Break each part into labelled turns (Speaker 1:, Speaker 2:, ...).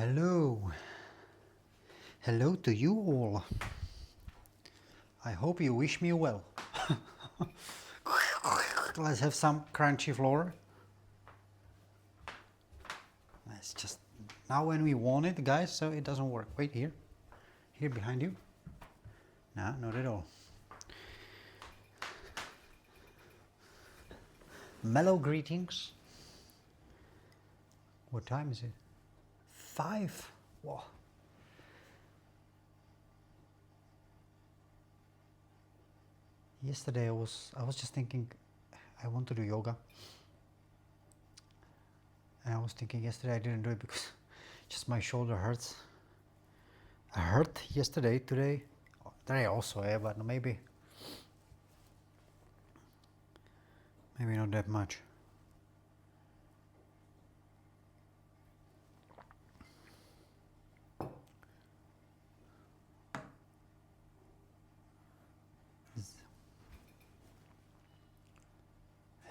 Speaker 1: Hello. Hello to you all. I hope you wish me well. Let's have some crunchy floor. It's just now when we want it, guys, so it doesn't work. Wait, here. Here behind you. Nah, not at all. Mellow Greetings. What time is it? 5. Whoa. Yesterday I was just thinking I want to do yoga. And I was thinking yesterday I didn't do it because just my shoulder hurts. I hurt yesterday, today also, yeah, but maybe not that much.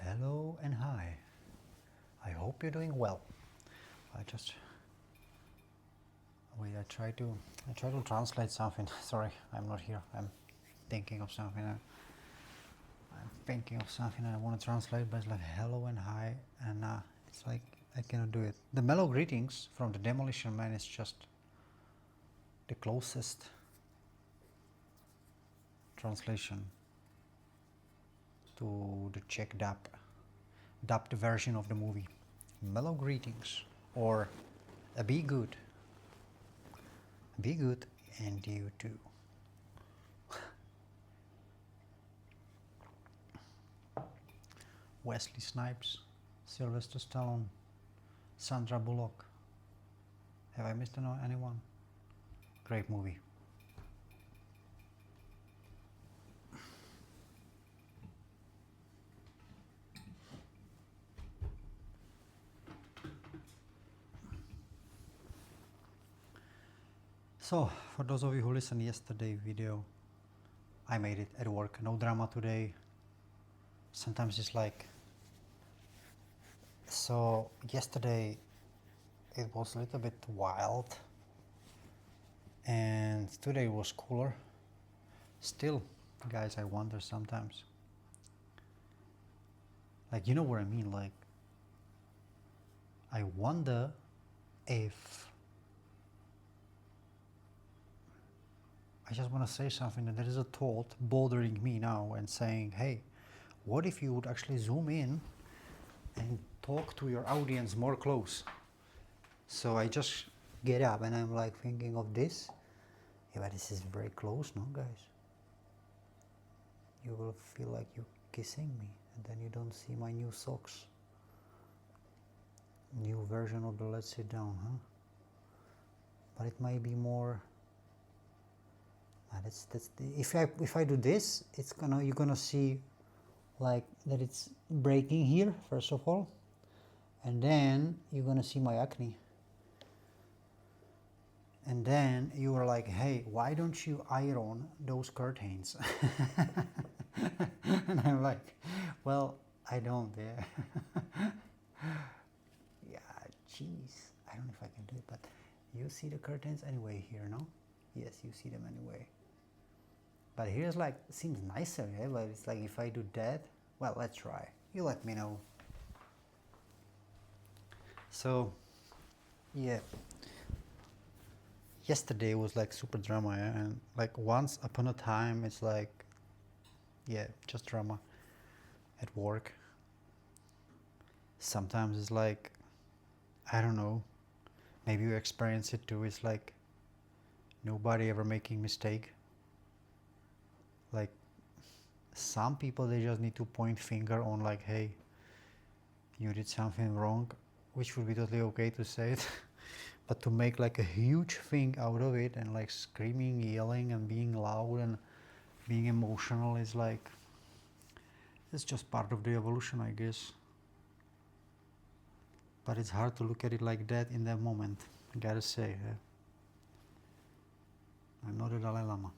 Speaker 1: Hello and hi. I hope you're doing well. I try to translate something. Sorry, I'm not here. I'm thinking of something. I want to translate, but it's like hello and hi, and it's like I cannot do it. The Mellow Greetings from the Demolition Man is just the closest translation to the Czech dubbed version of the movie. Mellow Greetings, or be good. Be good, and you too. Wesley Snipes, Sylvester Stallone, Sandra Bullock. Have I missed anyone? Great movie. So, for those of you who listened yesterday's video, I made it at work. No drama today. Sometimes it's like, so yesterday it was a little bit wild and today was cooler. Still, guys, I wonder sometimes, like, you know what I mean, like, I wonder if I just want to say something, and there is a thought bothering me now and saying, hey, what if you would actually zoom in and talk to your audience more close? So I just get up and I'm like thinking of this. Yeah, but this is very close, no, guys? You will feel like you're kissing me, and then you don't see my new socks. New version of the Let's Sit Down, huh? But it might be more. If I do this, you're gonna see like that it's breaking here first of all, and then you're gonna see my acne, and then you are like, hey, why don't you iron those curtains? And I'm like, well, I don't. Yeah. Yeah, jeez, I don't know if I can do it, but you see the curtains anyway here, no? Yes, you see them anyway. But here's like, seems nicer, yeah? But it's like if I do that, well, let's try. You let me know. So, yeah. Yesterday was like super drama, yeah? And like once upon a time, it's like, yeah, just drama at work. Sometimes it's like, I don't know, maybe you experience it too. It's like nobody ever making mistake. Like some people, they just need to point finger on like, hey, you did something wrong, which would be totally okay to say it. But to make like a huge thing out of it and like screaming, yelling and being loud and being emotional is like, it's just part of the evolution, I guess. But it's hard to look at it like that in that moment, I gotta say. Yeah. I'm not a Dalai Lama.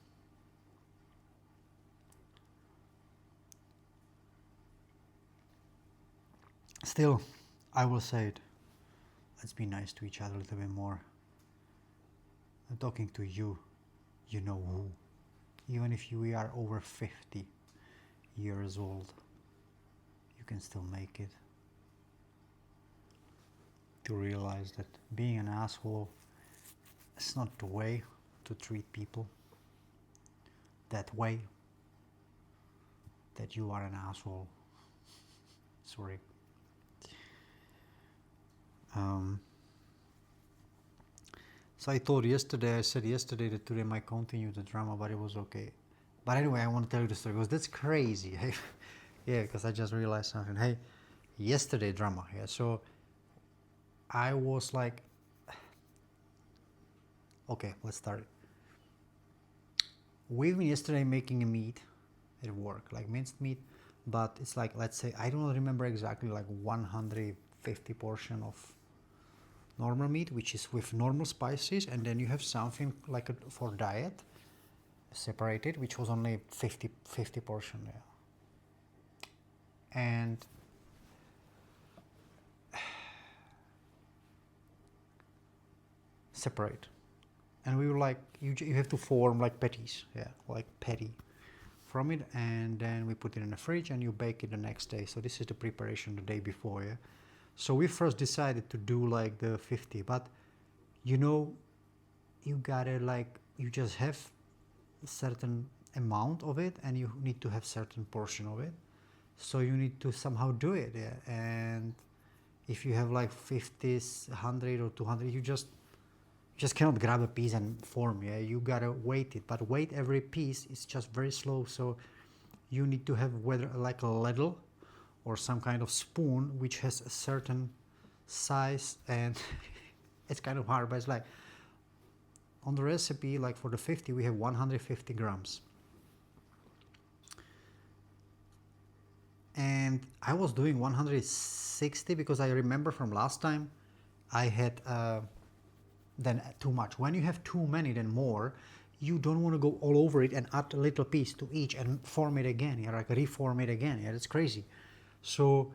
Speaker 1: Still, I will say it. Let's be nice to each other a little bit more. I'm talking to you, you know who. Even if you are over 50 years old, you can still make it. To realize that being an asshole is not the way to treat people. That way that you are an asshole. Sorry. So I said yesterday that today might continue the drama, but it was okay. But anyway, I want to tell you the story because that's crazy. Yeah, because I just realized something. Hey, yesterday drama. Yeah, so I was like, okay, let's start it. We've been yesterday making a meat at work, like minced meat, but it's like, let's say, I don't remember exactly, like 150 portion of normal meat, which is with normal spices, and then you have something like for diet separated, which was only 50 portion. Yeah. And separate, and we were like, you have to form like patties, yeah, like patty from it, and then we put it in the fridge and you bake it the next day. So this is the preparation the day before. Yeah, so we first decided to do like the 50, but you know, you gotta like, you just have a certain amount of it and you need to have certain portion of it, so you need to somehow do it. Yeah. And if you have like 50, 100 or 200, you just cannot grab a piece and form. Yeah, you gotta weight it, but weight every piece is just very slow. So you need to have whether like a ladle or some kind of spoon which has a certain size, and it's kind of hard, but it's like on the recipe, like for the 50 we have 150 grams, and I was doing 160 because I remember from last time I had then too much. When you have too many, then more, you don't want to go all over it and add a little piece to each and form it again. Yeah, like reform it again. Yeah, that's crazy. So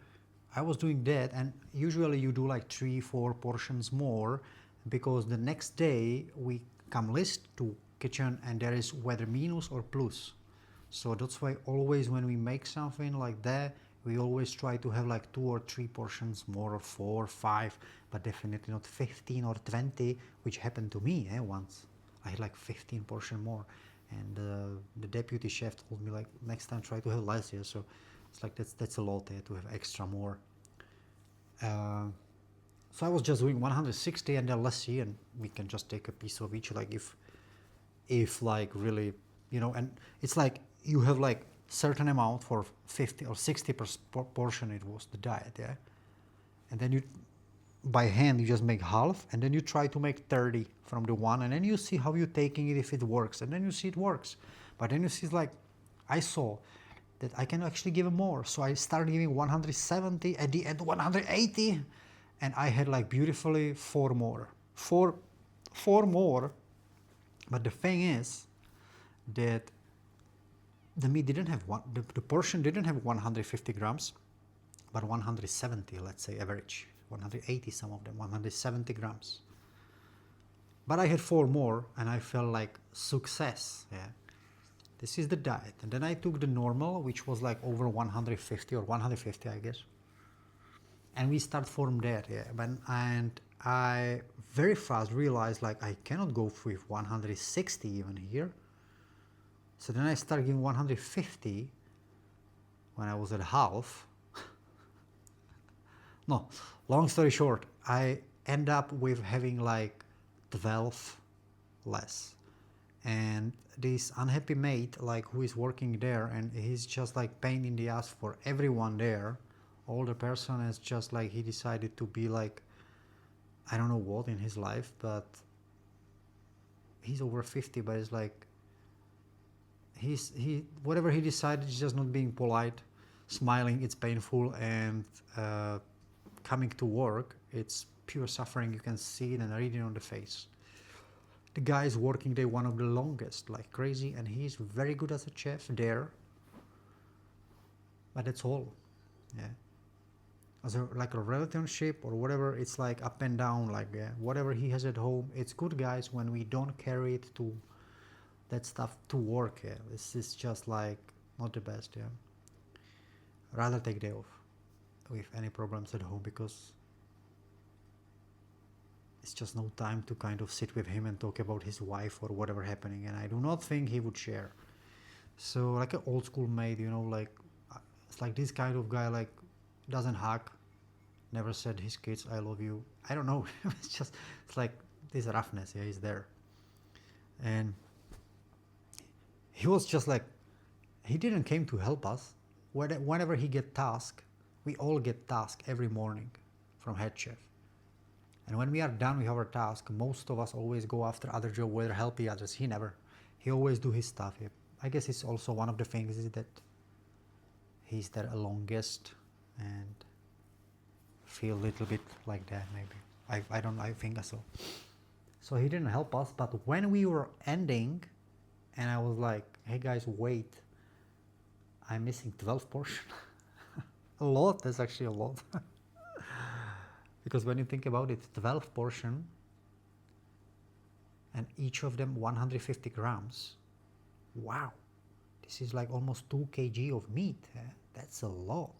Speaker 1: I was doing that, and usually you do like 3-4 portions more, because the next day we come list to kitchen and there is whether minus or plus. So that's why always when we make something like that, we always try to have like 2 or 3 portions more, or 4 or 5, but definitely not 15 or 20, which happened to me once. I had like 15 portion more, and the deputy chef told me like, next time try to have less. Yeah, so it's like that's a lot to have extra more. So I was just doing 160, and then let's see, and we can just take a piece of each, like if like really, you know, and it's like you have like certain amount for 50 or 60 portion, it was the diet. Yeah, and then you by hand you just make half, and then you try to make 30 from the one, and then you see how you're taking it, if it works, and then you see it works. But then you see, like, I saw that I can actually give more, so I started giving 170, at the end 180, and I had like beautifully four more. But the thing is that the meat didn't have the portion didn't have 150 grams, but 170, let's say average, 180 some of them, 170 grams. But I had 4 more, and I felt like success. Yeah, this is the diet. And then I took the normal, which was like over 150 or 150, I guess. And we start from there. Yeah, and I very fast realized like I cannot go with 160 even here. So then I started giving 150 when I was at half. No, long story short, I end up with having like 12 less. And this unhappy mate, like, who is working there, and he's just like pain in the ass for everyone there. Older person is just like, he decided to be like, I don't know what in his life, but he's over 50, but it's like, he whatever he decided, is just not being polite, smiling, it's painful, and coming to work, it's pure suffering. You can see it and read it on the face. The guy is working there one of the longest, like crazy, and he's very good as a chef there. But that's all. Yeah. as a, like a relationship or whatever, it's like up and down, like whatever he has at home, it's good, guys, when we don't carry it to that stuff to work. This is just like not the best. Rather take day off with any problems at home, because it's just no time to kind of sit with him and talk about his wife or whatever happening, and I do not think he would share. So like an old school mate, like it's like this kind of guy, like doesn't hug, never said his kids I love you. I don't know. It's like this roughness. He's there. And he was just like, he didn't came to help us. Whenever he get task, we all get task every morning from head chef. And when we are done with our task, most of us always go after other job, whether help the others. He never. He always do his stuff. I guess it's also one of the things is that he's there longest and feel a little bit like that maybe. I think so. So he didn't help us, but when we were ending, and I was like, hey guys, wait, I'm missing 12 portion. A lot, that's actually a lot. Because when you think about it, 12 portion, and each of them 150 grams. Wow, this is like almost 2 kg of meat. That's a lot.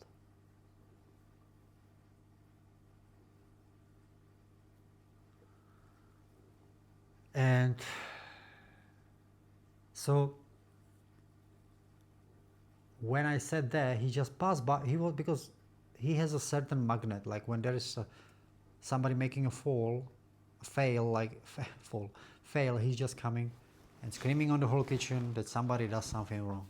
Speaker 1: And so when I said that, he just passed by. He was, because he has a certain magnet, like when there is somebody making a fail, he's just coming and screaming on the whole kitchen that somebody does something wrong.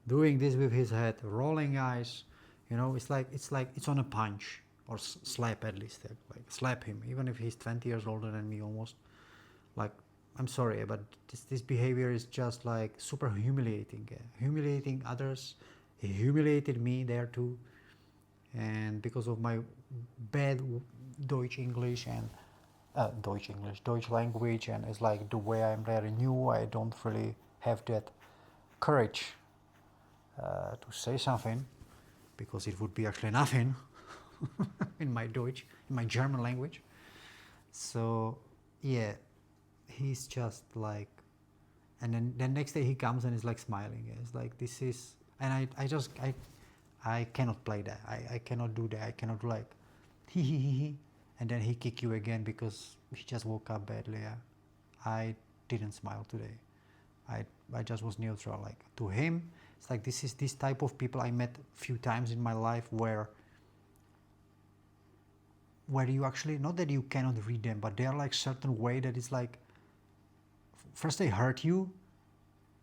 Speaker 1: Doing this with his head, rolling eyes, it's like it's on a punch or slap, at least, like slap him, even if he's 20 years older than me almost. Like, I'm sorry, but this behavior is just like super humiliating. Humiliating others. He humiliated me there too. And because of my bad Deutsch English and Deutsch language, and it's like the way I'm very new, I don't really have that courage to say something, because it would be actually nothing in my Deutsch, in my German language. So yeah, he's just like, and then the next day he comes and is like smiling. It's like, this is, and I cannot play that. I cannot do that. I cannot like he and then he kick you again because he just woke up badly. I didn't smile today. I just was neutral. Like, to him, it's like, this is this type of people I met a few times in my life where you actually, not that you cannot read them, but they are like certain way that it's like, first they hurt you,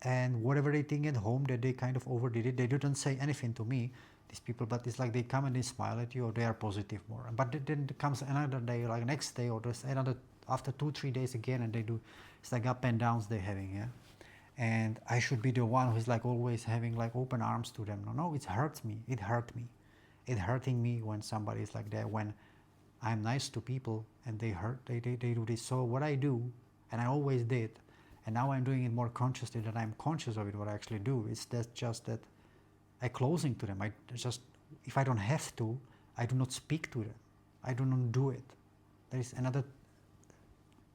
Speaker 1: and whatever they think at home that they kind of overdid it, they didn't say anything to me, these people, but it's like they come and they smile at you, or they are positive more. But then comes another day, like next day, or just another, after 2-3 days again, and they do, it's like up and downs they're having. And I should be the one who's like always having like open arms to them. No, it hurts me. It hurting me when somebody is like that, when I'm nice to people and they do this. So what I do, and I always did, and now I'm doing it more consciously, that I'm conscious of it, what I actually do, is that just that I closing to them. I just, if I don't have to, I do not speak to them. I do not do it. There is another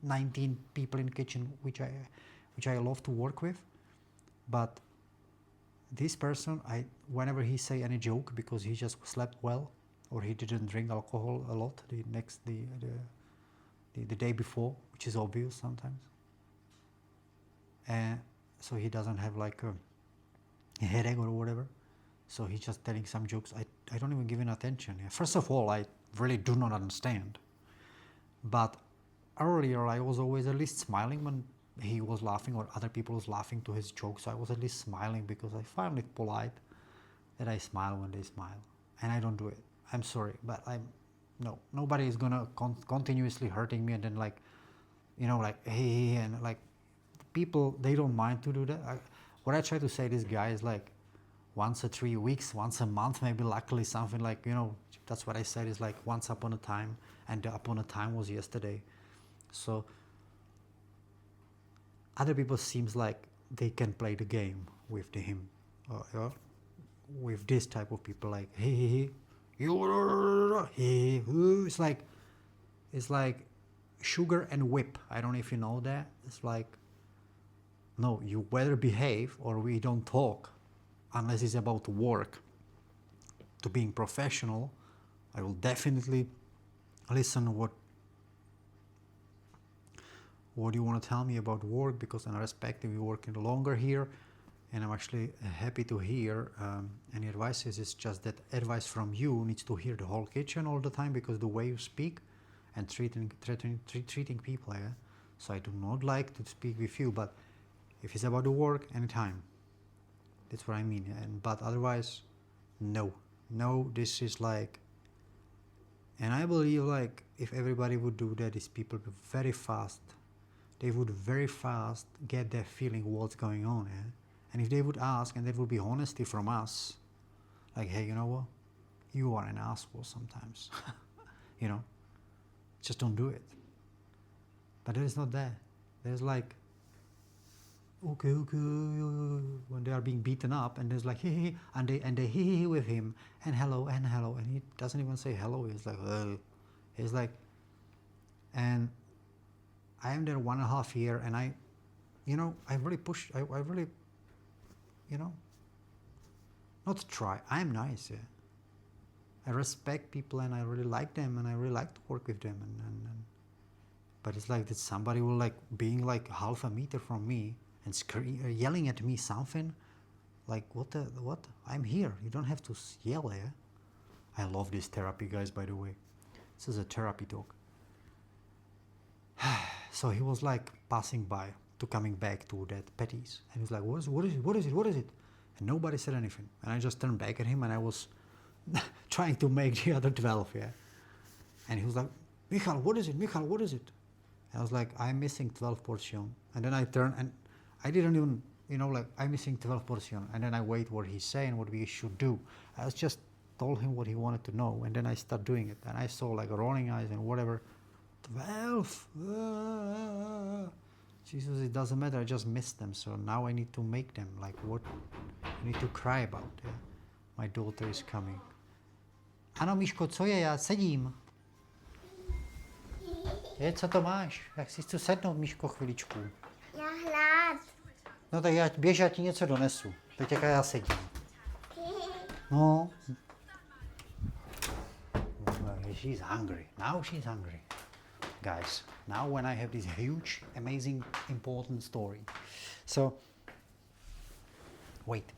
Speaker 1: 19 people in the kitchen which I love to work with, but this person, whenever he say any joke, because he just slept well, or he didn't drink alcohol a lot the day before, which is obvious sometimes, and so he doesn't have like a headache or whatever, so he's just telling some jokes. I don't even give him attention. First of all, I really do not understand, but earlier I was always at least smiling when he was laughing, or other people was laughing to his jokes. I was at least smiling, because I find it polite that I smile when they smile, and I don't do it. I'm sorry, but nobody is gonna continuously hurting me, and then like, like, hey, and like, people, they don't mind to do that. What I try to say to this guy is like, once a 3 weeks, once a month, maybe, luckily something like, that's what I said, is like once upon a time, and the upon a time was yesterday. So other people seems like they can play the game with him, with this type of people, like, hey, it's like sugar and whip. I don't know if you know that. It's like, no, you better behave or we don't talk unless it's about work. To being professional, I will definitely listen to what you want to tell me about work, because I respect you working longer here, and I'm actually happy to hear any advices. It's just that advice from you needs to hear the whole kitchen all the time, because the way you speak and treating people, yeah? So I do not like to speak with you, but if it's about the work, anytime. That's what I mean. But otherwise, no, this is like, and I believe like if everybody would do that, these people would very fast, they would very fast get their feeling what's going on. Yeah? And if they would ask, and there would be honesty from us, like, hey, you know what, you are an asshole sometimes. You know, just don't do it. But there is not that. There's like, okay, when they are being beaten up, and there's like, hey, and they hey with him, and hello, and he doesn't even say hello. He's like, he's like, and I am there 1.5 years, and I really push, I really, not try. I'm nice, yeah. I respect people, and I really like them, and I really like to work with them, and but it's like that somebody will like being like 0.5 meter from me and yelling at me something, like what? I'm here. You don't have to yell, yeah. I love this therapy, guys. By the way, this is a therapy talk. So he was like passing by to coming back to that Petty's, and he was like, what is it? And nobody said anything, and I just turned back at him, and I was trying to make the other 12, yeah. And he was like, Michal, what is it? And I was like, I'm missing 12 portion. And then I turned, and I didn't even, like, I'm missing 12 portion. And then I wait what he's saying, what we should do. I was just told him what he wanted to know, and then I start doing it. And I saw like rolling eyes and whatever. 12. Jesus, it doesn't matter. I just missed them. So now I need to make them. Like, what I need to cry about. Yeah? My daughter is coming. Ano, Miško, co je? Já sedím. Co to máš? Jak si chci sednout, Miško, chviličku?
Speaker 2: Já hlad.
Speaker 1: No tak běž, já ti něco donesu. Teď jaká já sedím. No. She's hungry. Now she's hungry. Guys, now when I have this huge, amazing, important story. So, wait.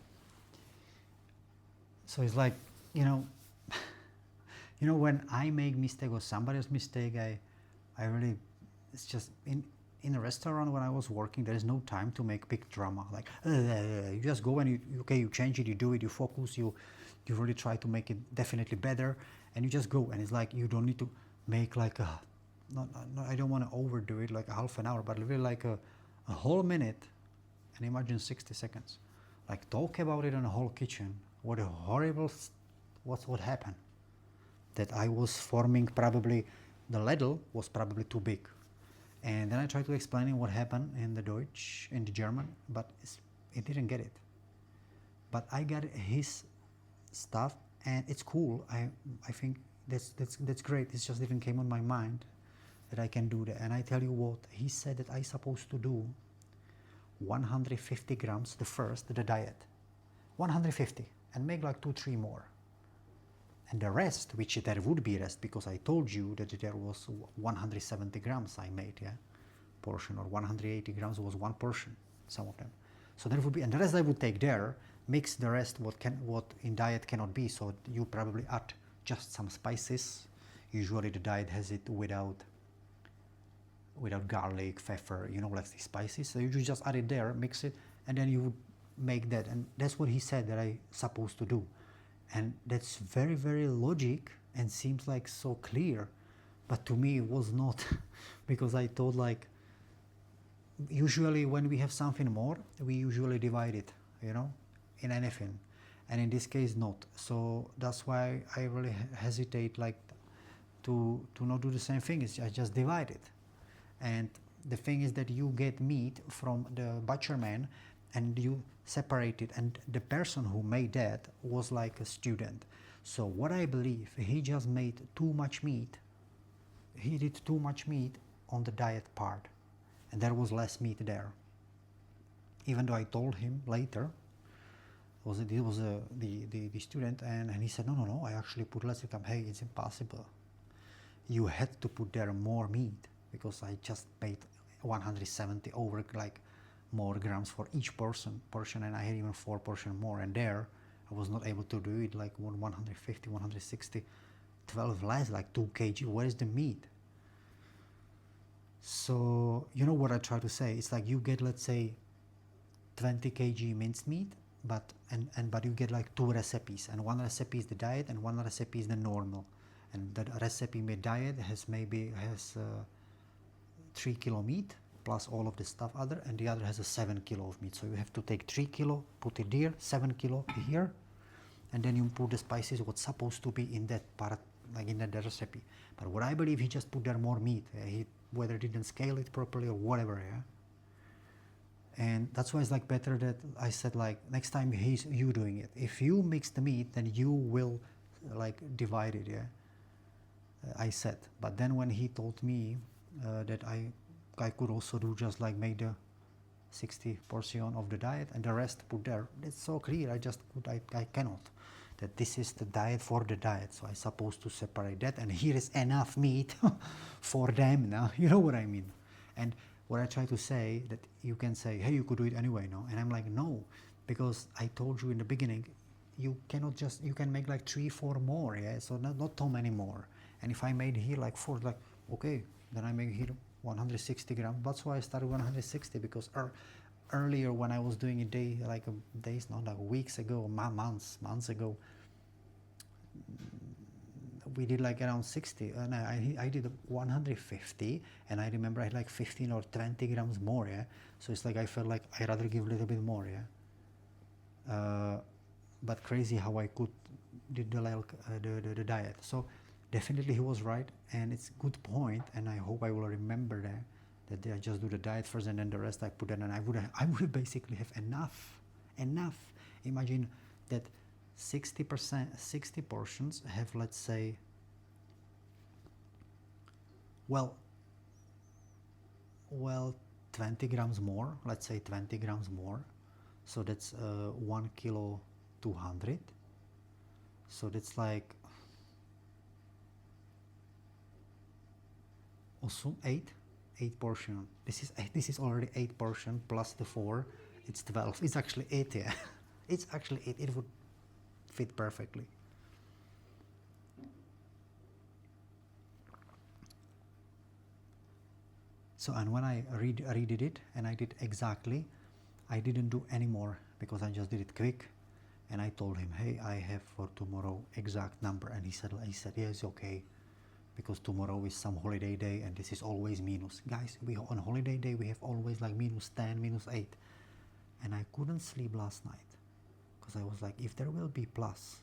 Speaker 1: So it's like, when I make mistake or somebody else's mistake, I really, it's just in a restaurant when I was working, there is no time to make big drama. Like, you just go and you change it, you do it, you focus, you really try to make it definitely better, and you just go. And it's like, you don't need to make like no, I don't want to overdo it, like a half an hour, but really like a whole minute, and imagine 60 seconds. Like, talk about it in the whole kitchen. What a horrible, what happened? That I was forming probably, the ladle was probably too big. And then I tried to explain him what happened in the German, but it didn't get it. But I got his stuff, and it's cool. I think that's great. It just didn't came on my mind that I can do that. And I tell you what, he said that I supposed to do 150 grams the diet. 150, and make like 2-3 more. And the rest, which there would be rest, because I told you that there was 170 grams I made, yeah, portion, or 180 grams was one portion, some of them. So there would be, and the rest I would take there, mix the rest what in diet cannot be. So you probably add just some spices. Usually the diet has it without garlic, pepper, like the spices. So you just add it there, mix it, and then you would make that. And that's what he said that I supposed to do. And that's very, very logic and seems like so clear, but to me it was not, because I thought like, usually when we have something more, we usually divide it, in anything, and in this case not. So that's why I really hesitate like to not do the same thing. I just divide it. And the thing is that you get meat from the butcherman, and you separate it, and the person who made that was like a student. So what I believe, he just made too much meat. He did too much meat on the diet part, and there was less meat there. Even though I told him later, the student, and he said, no, I actually put less. Hey, it's impossible. You had to put there more meat, because I just made 170 over like more grams for each portion, and I had even 4 portions more, and there I was not able to do it, like 150, 160, 12 less, like 2 kg. Where is the meat? So you know what I try to say? It's like you get, let's say, 20 kg minced meat, but you get like 2 recipes, and 1 recipe is the diet and 1 recipe is the normal, and the recipe made diet has 3 kilo meat plus all of the stuff other, and the other has a 7 kilo of meat. So you have to take 3 kilo, put it here, 7 kilo here, and then you put the spices what's supposed to be in that part, like in that recipe. But what I believe, he just put there more meat. He whether didn't scale it properly or whatever, yeah. And that's why it's like better that I said, like, next time you doing it. If you mix the meat, then you will like divide it, yeah. I said, but then when he told me that I could also do just like make the 60 portion of the diet and the rest put there, it's so clear. I cannot. That this is the diet for the diet, so I'm supposed to separate that, and here is enough meat for them now. You know what I mean? And what I try to say, that you can say, hey, you could do it anyway, no? And I'm like, no, because I told you in the beginning, you cannot just, you can make like 3, 4 more, yeah? So not too many more. And if I made here like 4, like, okay, then I make here 160 grams. That's why I started 160, because earlier when I was doing it days, not like weeks ago, months ago, we did like around 60, and I did 150, and I remember I had like 15 or 20 grams more, yeah. So it's like I felt like I'd rather give a little bit more, yeah. But crazy how I could did the diet. So definitely he was right, and it's a good point, and I hope I will remember that I just do the diet first, and then the rest I put in, and I would basically have enough. Imagine that 60%, 60 portions have, let's say, well 20 grams more, let's say 20 grams more, so that's 1 kilo 200, so that's like also 8 portion. This is already 8 portion plus the 4, it's 12. It's actually 8, yeah. It's actually 8. It would fit perfectly. So, and when I redid it, and I did exactly, I didn't do any more, because I just did it quick, and I told him, hey, I have for tomorrow exact number, and he said yes, okay, because tomorrow is some holiday day, and this is always minus. Guys, we on holiday day we have always like -10, -8, and I couldn't sleep last night, because I was like, if there will be plus,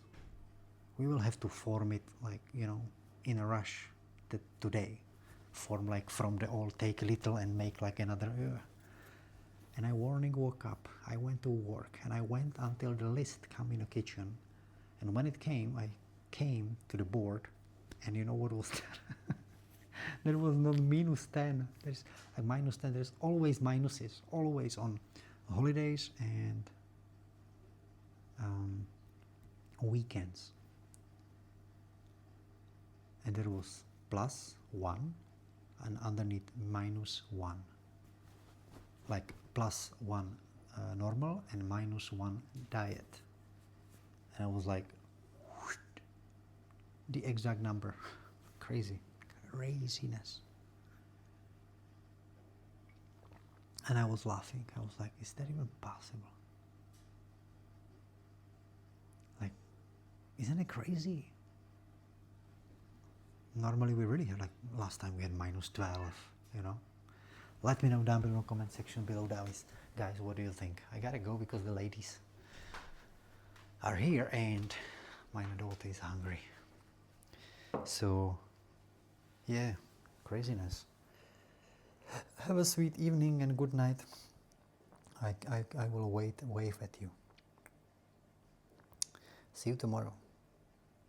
Speaker 1: we will have to form it, like, you know, in a rush today, form like from the all, take a little and make like another. And I woke up, I went to work, and I went until the list come in the kitchen, and when it came, I came to the board, and you know what was there? There was not -10. There's like -10. There's always minuses, always on holidays and weekends. And there was +1 and underneath -1, like +1 normal and -1 diet. And I was like, whoosh, the exact number. Craziness. And I was laughing. I was like, is that even possible? Like, isn't it crazy? Normally we really have, like, last time we had -12, you know. Let me know down below in the comment section below, guys, what do you think? I gotta go because the ladies are here and my daughter is hungry. So yeah, craziness. Have a sweet evening and good night. I will wave at you. See you tomorrow.